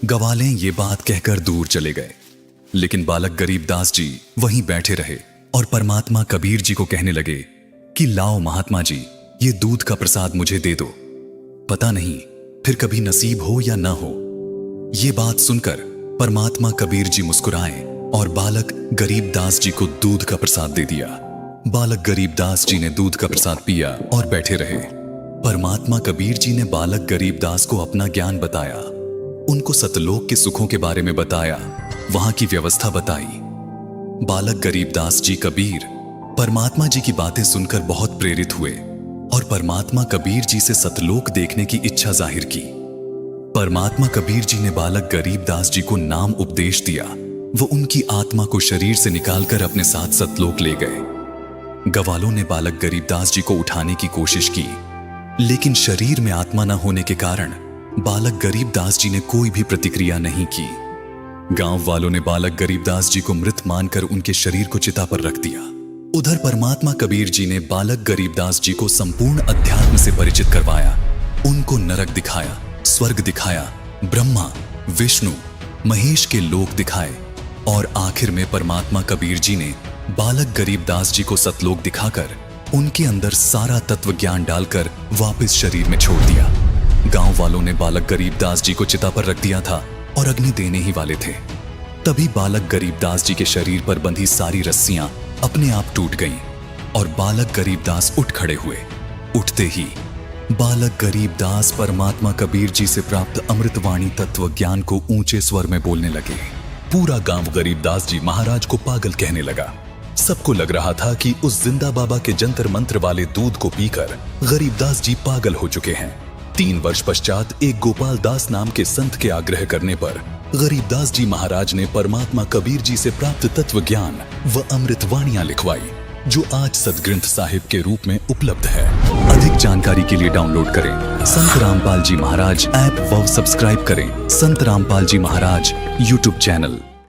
गवाले ये बात कहकर दूर चले गए, लेकिन बालक गरीबदास जी वहीं बैठे रहे और परमात्मा कबीर जी को कहने लगे कि लाओ महात्मा जी, ये दूध का प्रसाद मुझे दे दो, पता नहीं फिर कभी नसीब हो या ना हो। ये बात सुनकर परमात्मा कबीर जी मुस्कुराए और बालक गरीबदास जी को दूध का प्रसाद दे दिया। बालक गरीबदास जी ने दूध का प्रसाद पिया और बैठे रहे। परमात्मा कबीर जी ने बालक गरीबदास को अपना ज्ञान बताया, उनको सतलोक के सुखों के बारे में बताया, वहां की व्यवस्था बताई। बालक गरीबदास जी कबीर परमात्मा जी की बातें सुनकर बहुत प्रेरित हुए और परमात्मा कबीर जी से सतलोक देखने की इच्छा जाहिर की। परमात्मा कबीर जी ने बालक गरीबदास जी को नाम उपदेश दिया। वो उनकी आत्मा को शरीर से निकालकर अपने साथ सतलोक ले गए। गवालों ने बालक गरीबदास जी को उठाने की कोशिश की, लेकिन शरीर में आत्मा न होने के कारण बालक गरीबदास जी ने कोई भी प्रतिक्रिया नहीं की। गांव वालों ने बालक गरीबदास जी को मृत मानकर उनके शरीर को चिता पर रख दिया। उधर परमात्मा कबीर जी ने बालक गरीबदास जी को संपूर्ण अध्यात्म से परिचित करवाया, उनको नरक दिखाया, स्वर्ग दिखाया, ब्रह्मा, विष्णु, महेश के लोक दिखाए और आखिर में परमात्मा कबीर जी ने बालक गरीबदास जी को सतलोक दिखाकर उनके अंदर सारा तत्व ज्ञान डालकर वापस शरीर में छोड़ दिया। गांव वालों ने बालक गरीबदास जी को चिता पर रख दिया था और अग्नि देने ही वाले थे। तभी बालक गरीबदास जी के शरीर पर बंधी सारी रस्सियां अपने आप टूट गईं और बालक गरीबदास उठ खड़े हुए। उठते ही बालक गरीबदास परमात्मा कबीर जी से प्राप्त अमृतवाणी तत्व ज्ञान को ऊंचे स्वर में बोलने लगे। पूरा गांव गरीबदास जी महाराज को पागल कहने लगा। सबको लग रहा था कि उस जिंदा बाबा के जंतर मंत्र वाले दूध को पीकर गरीबदास जी पागल हो चुके हैं। 3 वर्ष पश्चात एक गोपाल दास नाम के संत के आग्रह करने पर गरीबदास जी महाराज ने परमात्मा कबीर जी से प्राप्त तत्व ज्ञान व अमृतवाणियां लिखवाई, जो आज सदग्रंथ साहिब के रूप में उपलब्ध है। अधिक जानकारी के लिए डाउनलोड करें संत रामपाल जी महाराज ऐप व सब्सक्राइब करें संत रामपाल जी महाराज यूट्यूब चैनल।